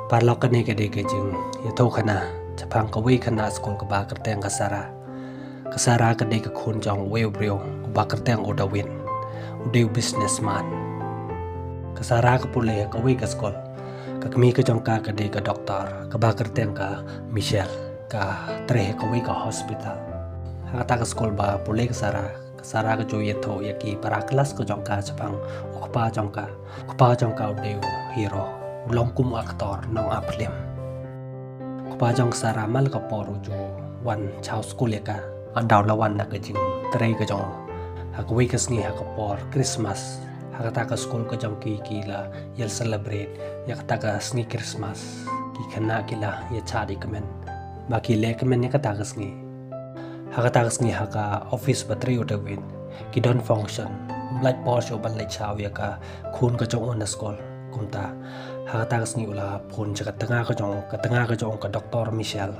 Parlokan ni kade kejeng yato khana chapang kawi khana skol ka ba kerteng kasara kade ka khun jong weu brio ba kerteng odawin udeu businessman kasara ka pule kawi ka skol ka kami ka jong ka kade ka doktor ka ba kerteng ka Michelle ka tre kawi ka hospital hata ka skol ba pule kasara ka jo yato yaki para kelas ka jong ka chapang ukpa jong ka udeu hero long kum aktor nong aplim kupa jong sara mal ka poru jo wan chau school ka andaw la wan na ka jing trei ka jong hakwi ka sngi ha ka por Christmas hakata ka school ka jong ki la yel celebrate ya kata ka sngi Christmas ki khana kila ya chadi kamen baki le kamen ya kata ka sngi hakata ka sngi ha ka office batri odawin ki don function light por show ban light chau ya ka khun ka jong on school kumta hakata kasni ula phun jaga tengah ka jong ka doktor Michelle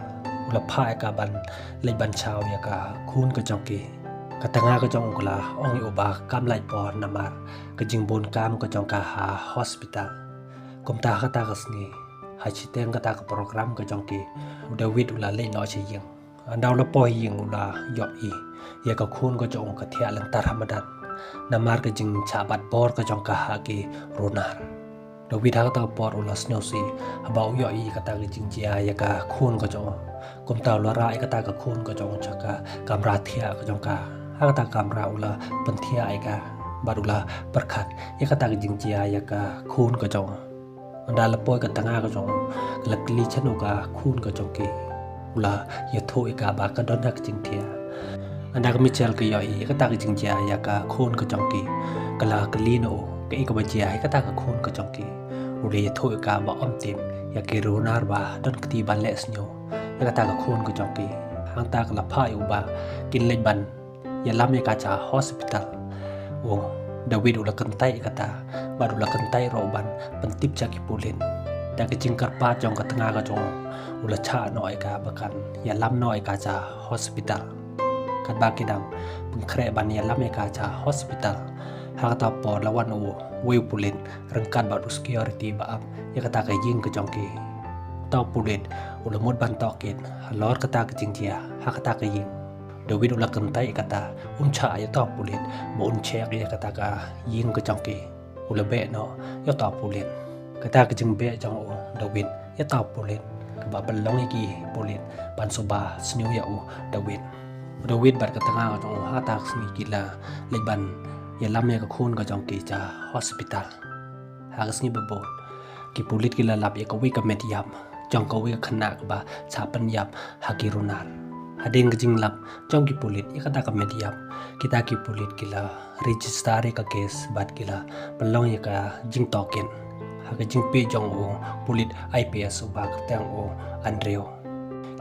ula pha ka ban lei ban chau ya ka khun ka jong ki ka tengah ka jong ula ong yu ba kam lai por namar ka jing bon kam ka jong ka ha hospital kumta hakata kasni ha chiteng ka ta ka program ka jong ki uda wit ula lei no chi yeng andaw la po yeng ula yo i ya ka khun ka jong ka thia lang tar hamadan namar ka jing chabat por ka jong ka ha ki ronar David hakata por ulas nosi abau yo i kata ke jingjia ya ka khun ko jong kum taw la ra kata ka khun ko jong chaka kamra thia ko jong ka hakata kamra ula panthia ai ka barula perkhat ya kata ke jingjia ya ka khun ko jong anda la poi ka tanga ko jong lakli chanu ka khun ko jong ki ula ya tho ka ba ka don hak jingthia anda ka Michelle ke yo i kata ke jingjia ya ka khun ko jong ki kala kalino cái cái bajia hay kata ka khun ka chongki uri thoi ka ba omtin ya ke runar ba don kti ban les nyo ya kata ka khun ka chongki hang ta ka la phai u ba kin lei ban ya lam ya ka cha hospital o David ula kentai kata baru la kentai ro ban pentip cha ki pulin ta ke jingkar pa jong ka tanga ka jong ula cha noi ka bakan ya lam noi ka cha hospital kat ba kidam pengkre ban ya lam ya ka cha hospital hakata por lawan u weu pulin rengkat ba security ba ap ya kata ka ying ke jongki tau pulin ula mut ban tokin halor kata ke jingjia hakata ka ying David ula kentai kata cha ya tau pulin mo chek ya kata ka ying ke jongki ula be no ya tau pulin kata ke jing be jong u David ya tau pulin ka ba balong iki pulin ban soba sniu ya u David bar ka tanga jong hata sni kila leban ya lam ya ka khun ka jong ki cha hospital hagas ni bebo ki pulit ki la lap ya ka wi ka met yam jong ka wi khana ka ba cha pan yam hakirunar hading ka jing lap jong ki pulit ya ka ta ka met yam kita ki pulit ki la register ka case bat ki la balong ya ka jing token haga jing pe jong o pulit IPS ba ka tang o Andreo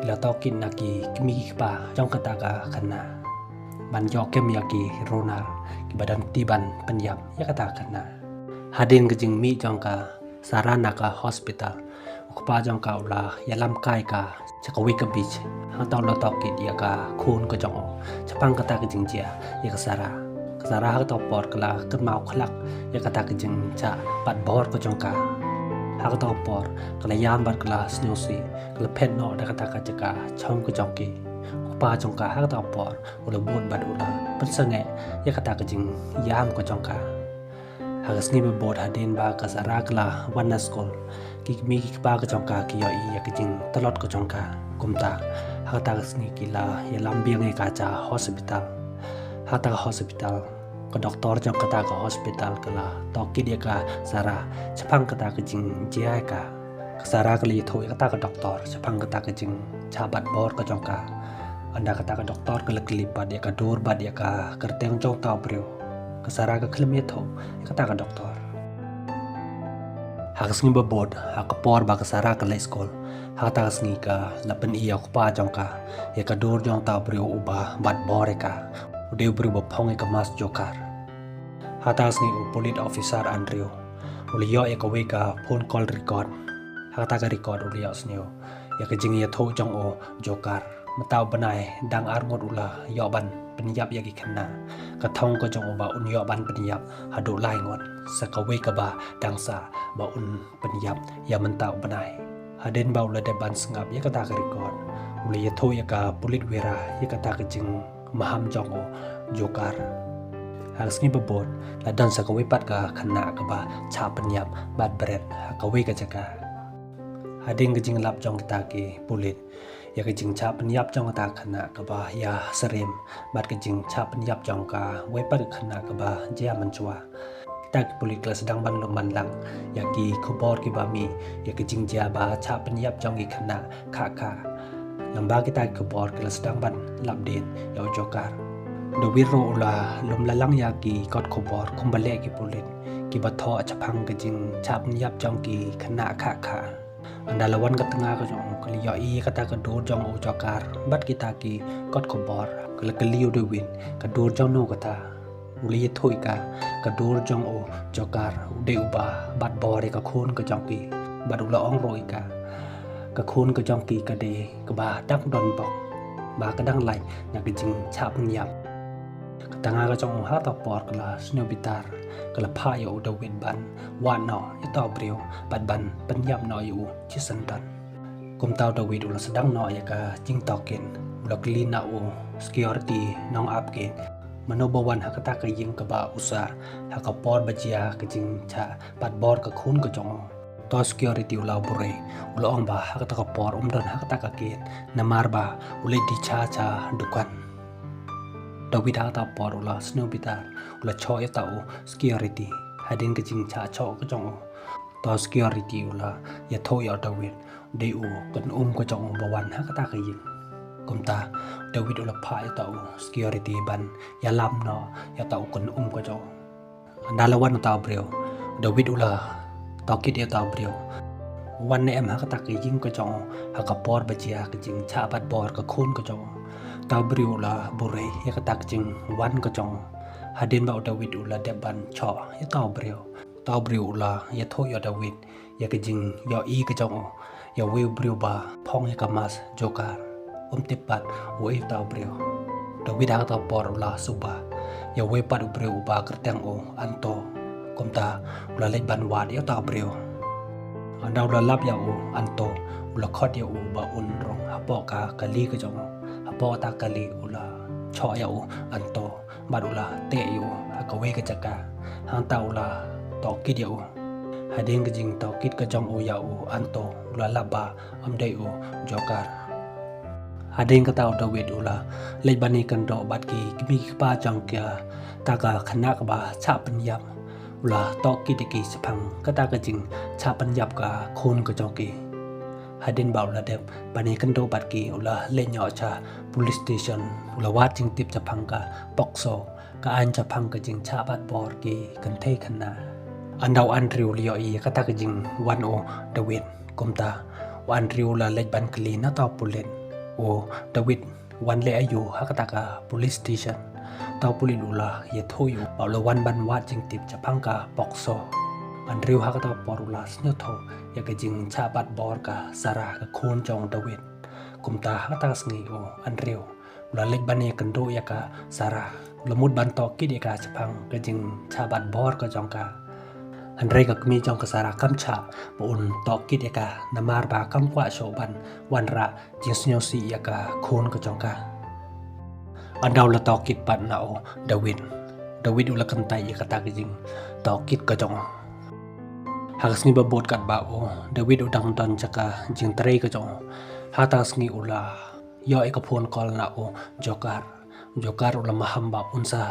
la tokin na ki kimi pa jong ka ta ka khana ban yo kem ya ki ronar ki badan tiban penyap ya katakan na hadin kejing mi jong ka sarana ka hospital ukpa jong ka ula ya lam kai ka chakawi ka beach hang taw la tokit ya ka khun ka jong chapang kata kejing jia ya ka sara ha taw por kala kat mau khlak ya kata kejing cha pat bor ka jong ka ha taw por kala yam bar kala snowsi kala pet no da kata ka chaka chong ka jong ki pa jong ka ha ta por ula bot bad ula pensange ya kata ka jing yam ko jong ka hagas ni be bot hadin ba ka sara kala wana school ki mi ki pa ka jong ka ki yo i ya ka jing talot ko jong ka kumta ha ta sni kila ya lambiang e ka cha hospital ha ta hospital ko doktor jong kata ka hospital kala to ki dia ka sara chapang kata ka jing jia ka sara kali thoi kata ka doktor chapang kata ka jing chabat bor ko jong ka anda kata ka doktor ke leklipat dia ka dur bad dia ka kerteng jong tau brio kesara ka klem ya tho kata ka doktor hagas ngi babod ha ka por ba kesara ka le skol ha ta sngi ka lapen iya ku pa jong ka ya ka dur jong tau brio uba bad bore ka ude brio ba phong ka mas jokar ha ta sngi u police officer Andrew uli yo ya ka we ka phone call record ha ta ka record uli yo snio ya ka jing ya tho jong o jokar matau banai dang ar ngot ula yo ban penyap yagi kena katong ko jong ba un yo ban penyap hadu lai ngon sakawe ka ba dangsa ba un penyap ya mentau benai haden ba ula de ban sengap ya kata kerikon uli ya tho ya ka pulit wera ya kata kejing maham jong o jokar Hangsni bebot ladan sakawe pat ka kena ka ba cha penyap bat beret hakawe ka jaka hading kejing lap jong kita ki pulit ya kejing cha penyap jong ta kena ka ba ya serem bat kejing cha penyap jong ka we pat kena ka ba jia menchua kita ki pulit kelas sedang ban lom lang ya ki kubor ki ba mi ya kejing jia ba cha penyap jong ki kena ka lamba kita ki kubor kelas sedang ban lap din ya jokar Dawiro ula lom lalang ya ki kot kubor kumbale ki pulit ki batho achapang kejing chap nyap jong ki kena ka andalawan ka tengah ka jong kali yo I kata ka dur jong o jokar bat kita ki kot kubor kala kaliu de win ka dur jong no kata uli thoi ka dur jong o jokar ude uba bat bore ka khun ka jong ki bat ula ong roi ka khun ka jong ki ka de ka ba dak don bok ba ka dang lai ya kejing chap nyap tanga ka jong ha ta por kala snow bitar kala pha yo da win ban wa no ya ta brio bat ban penyap no yu chi santan kum tau da wid ula sedang no ya ka jing tokin ula klina u security nong up ke manobawan ha kata ka ying ka ba usa ha ka por bajia ka jing cha bat bor ka khun ka jong to security ula bure ula ong ba ha kata ka por don ha kata ka ke namar ba ule di cha dukan David hata por ula snow bitar ula cho ya tau security hadin ke jing cha cho ko jong to security ula ya tho ya David de u kan ko jong bawan ha kata ka yin kumta David ula pha ya tau security ban ya lam no ya tau kan ko jong andalawan ta brio David ula to kit ya ta brio wan ne em ha kata ka yin ko jong ha ka por bajia ke jing cha bat bor ka khun ko jong ta brio la bore ya ka tak jing wan ko jong hadin ba David ula de ban cho ya ta brio la ya tho ya David ya ka jing yo I ka jong ya we brio ba phong ya ka mas jokar tipat we ta brio David ha ta por la suba ya we pat brio ba kerteng o anto komta ula le ban wa ya ta brio andau la lap ya o anto ula khot ya o ba un rong ha po ka kali ka jong po ta kali ula cho ya u anto badula te yu akawe ka jaka hang ta ula to kid ya u hading ka jing to kid ka jong u ya u anto ula laba amdei u jokar hading ka ta David ula le bani kan do bat ki mi pa jong kya ta ka khana ka ba cha penyap ula to kid ki sapang ka ta ka jing cha penyap ka khun ka jong ki hadin bau la dep bani kan do bat ki ula le nyo cha police station ula wat jing tip cha phangka pokso ka an cha phangka jing cha bat bor ki kan thei khana andau an riu lio I ka ta ka jing wan o David kumta wan riu la le ban kli na ta pulen o David wan le ayu ha ka ta ka police station ta pulin ula ye thoyu ula wan ban wat jing tip cha phangka pokso an riu ha ka ta porula snyo tho ya ka jing cha bat bor ka sara ka khun jong David kumta ha ta sngi o an riu ula lek bane kan do ya ka sara lamut ban to ki de ka chapang ka jing cha bat bor ka jong ka an rei ka kmi jong ka sara kam cha pun to ki de ka namar ba kam kwa sho ban wan ra jing snyo si ya ka khun ka jong ka andau la to kit pat na o David ula kan tai ya ka ta ka jing to kit ka jong Haksni babot kat ba o David udang don jaka jing trei ka jong hata sngi ula yo e ka phone call na o jokar ula maham ba unsa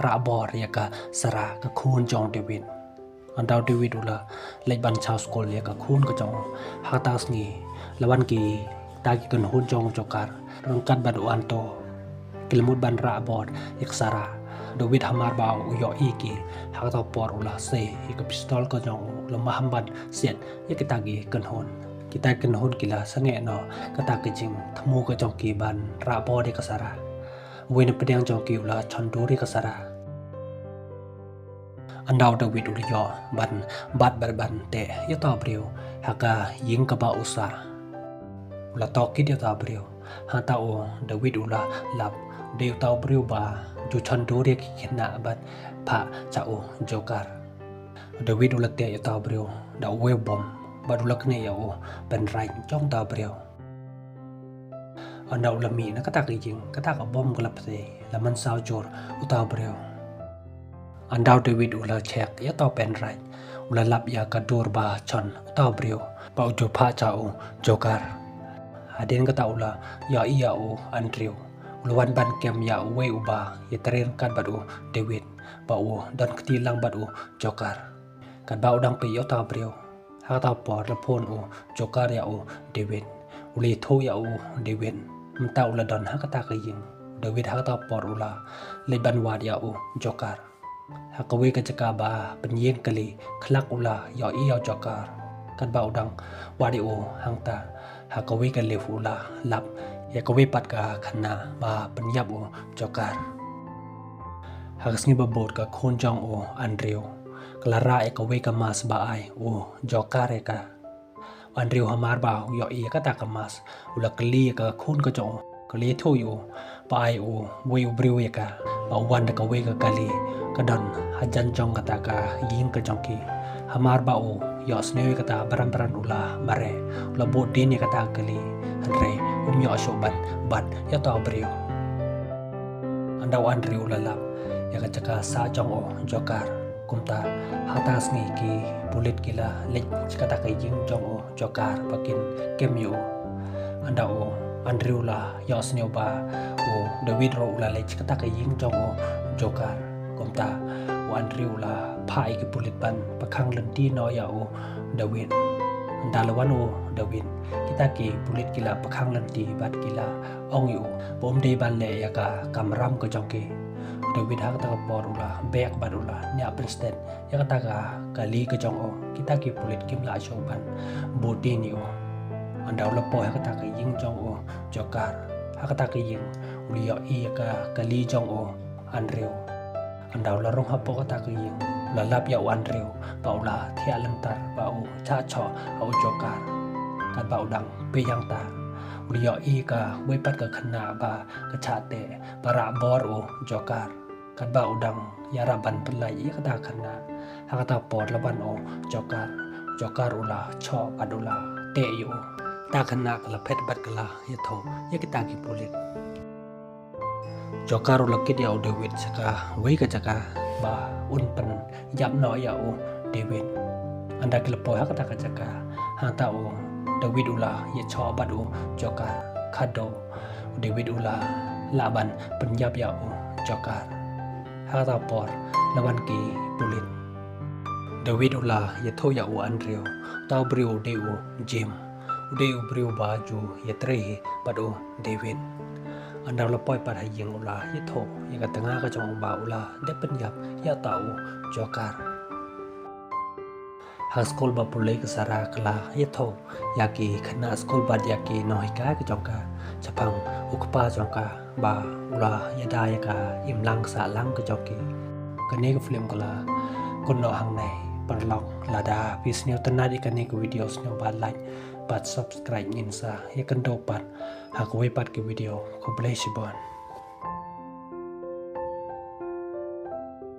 ra bor ya ka sara ka khun jong David andau David ula lek ban chau school ya ka khun ka jong hata sngi lawan ki ta ki kan hun jong jokar rangkat ban anto kilmut ban ra bor yak sara David hamar bau yo iki hak ta por ula se ik pistol ko jong lemah hamban siat ya kita gi kan hon kila sange no kata ke jing thamu ko jong ki ban ra bo de kasara win pedang jong ki ula chanduri kasara andau David ul yo bat ban te ya ta brio haka ying ka ba usa ula to ki ya ta brio ha tao David ula lap deu tau brio ba ju chan do re khina bat pha chao Joker David ula te ya tau brio da we bom ba ula kne ya o ben rai trong tau brio anda ula mi na kata kijing kata ka bom glap se la man sao jor u tau brio anda David ula check ya tau ben rai ula lap ya ka dur ba chan u tau brio ba ju pha chao Joker Aden kata ula ya iya o Andrew Luan ban kem ya we uba ya tren kan badu David ba o dan ketilang badu Joker kan ba udang pe yo ta brio ha ta por la phone o Joker ya o David uli tho ya o David mta ula don ha kata ka yin David ha ta por ula le ban wa ya o Joker ha ka we ka jaka ba penyeng kali khlak ula ya iya Joker kan ba udang wa di o hang ta ha ka we ka le ula lap ya ka we pat ka khana ba penyap o Joker ha ka sngi ba bot ka khon jong o Andrew Clara e ka we ka mas ba ai o Joker e ka Andrew hamar ba yo i ka ta ka mas ula kli ka khon ka jong kli tho yo ba ai o we u briu e ka ba wan ka we ka kali ka don ha jan jong ka ta ka yin ka jong ki hamar ba o yo sne ka ta baran ula mare ula bot din e ka ta kali andre yo so bat ya ta briu anda Andrew ula lap ya ka chaka sa jong o Joker kumta hatas ngi ki bulit kila lek kata kai jing jong o Joker pakin kemyo anda o Andrew la yos nyo ba o David ro la lek kata kai jing jong o Joker kumta o Andrew la phai ki bulit ban pakhang lenti no ya o David anda lawan o David kita ki bulit kila pakhang lenti bat kila ong yu bom de ban le ya ka kamram ko jong ki David ha kata por ula bek barula nya president ya kata ka kali ke jong o kita ki pulit kim la choban boti ni o anda ula po ha kata ka ying jong o Joker ha kata ka ying uli yo i ka kali jong o Andrew anda ula rong ha po kata ka ying la lap ya o Andrew ba ula thia lantar ba o cha cho o Joker kan ba udang pe yang ta uli yo i ka we pat ka khana ba ka cha te para bor o Joker kan ba udang yaraban pelai ya kata khana ha kata por laban o Joker ula cho padula te yo ta khana kala phet bat kala ya tho ya kita ki pulit Joker ula kit ya o David saka we ka jaka ba un pen yap no ya o David anda kila po ha kata ka jaka ha ta o David ula ya cho bat o Joker khado David ula laban penyap ya o Joker Hata por lawan ki pulit David ula ya tho ya u Andrew tau brio deu Jim deu brio baju ya tre pado David anda la poi par hayeng ula ya tho ya ka tanga ka jong ba ula de penyap ya tau Joker ha skol ba pulai ka sara kala ya tho ya ki khana skol ba ya ki noi ka ka jong ka chapang ukpa jong ka ba ula ya da ya ka im lang sa lang ka joki ka ne ka film kala kun no hang nai par lok la da vis neu tanat i ka ne ka videos neu ba like bat subscribe in sa ya kan do pat ha ko we pat ki video ko bless you bon